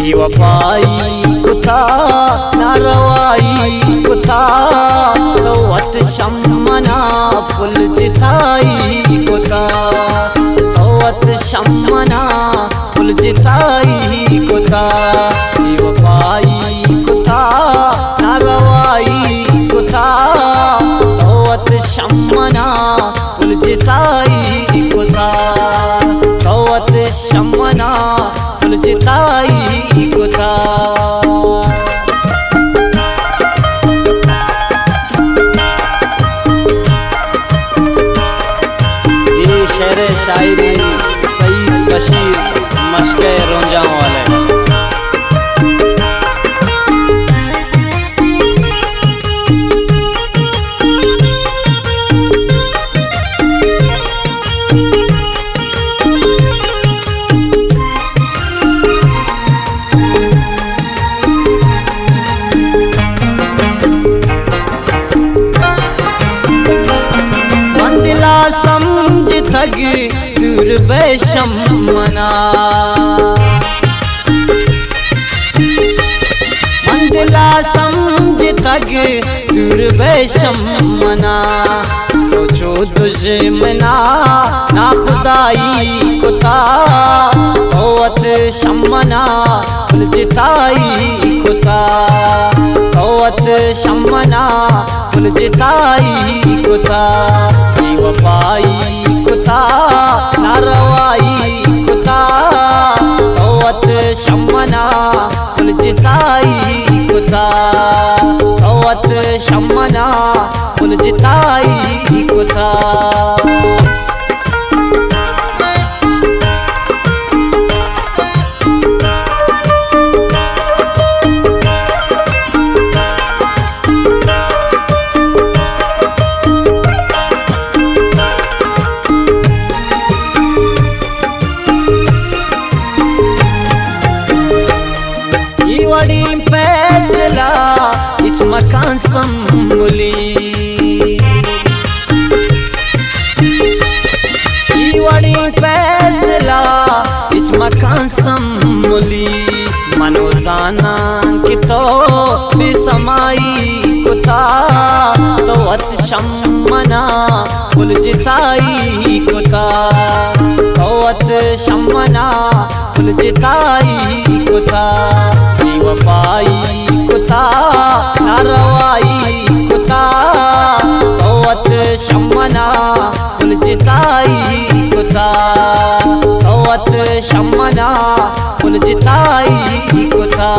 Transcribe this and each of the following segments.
बेवफाई कुता नारवाई कुता तवत शम्मना फुल जिताई कुता तवत शम्मना फुल जिताई कुता बेवफाई कुता नारवाई कुता तवत शम्मना फुल जिताई कुता तवत शम्मना फुल जिताई कुता। ये शेर शायरी सईद बशीर मशके रोंजाओं वाले। समझ थग दूर बेशम्मना मंदिला समझ थग दूर बेशम्मना तो जो दुश्मना ना खुदाई कुता तवत शम्मना फुल जिताई कुता तवत शम्मना फुल जिताई कुता बेवफाई कुता नारवाई कुता तवत शम्मना फुल जिताई कुता तवत शम्मना फुल जिताई कुता। बड़ी फैसला इस मकान संभली बड़ी फैसला इस मकान संभली मनो जाना कि तो बेसमाई कुता तवत शम्मना फुल जिताई कुता तवत शम्मना फुल जिताई कुता बेवफाई कुता नारवाई कुता तवत शम्मना फुल जिताई कुता तवत शम्मना फुल जिताई कुता।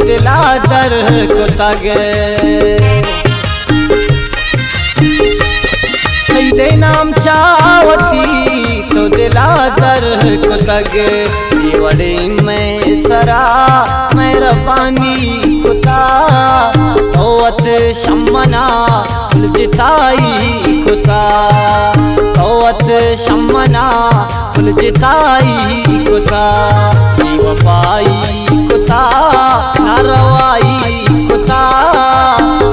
दिलादर को तगे सईदे नाम चावती तो दिलादर को तगे ये बड़े में सरा मेहरबानी कुता तवत शम्मना फुल जिताई कुता तवत शम्मना फुल जिताई कुता बेवफाई कुता नारवाई कुता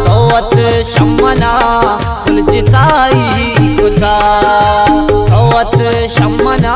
तवत शम्मना फुल जिताई कुता तवत शम्मना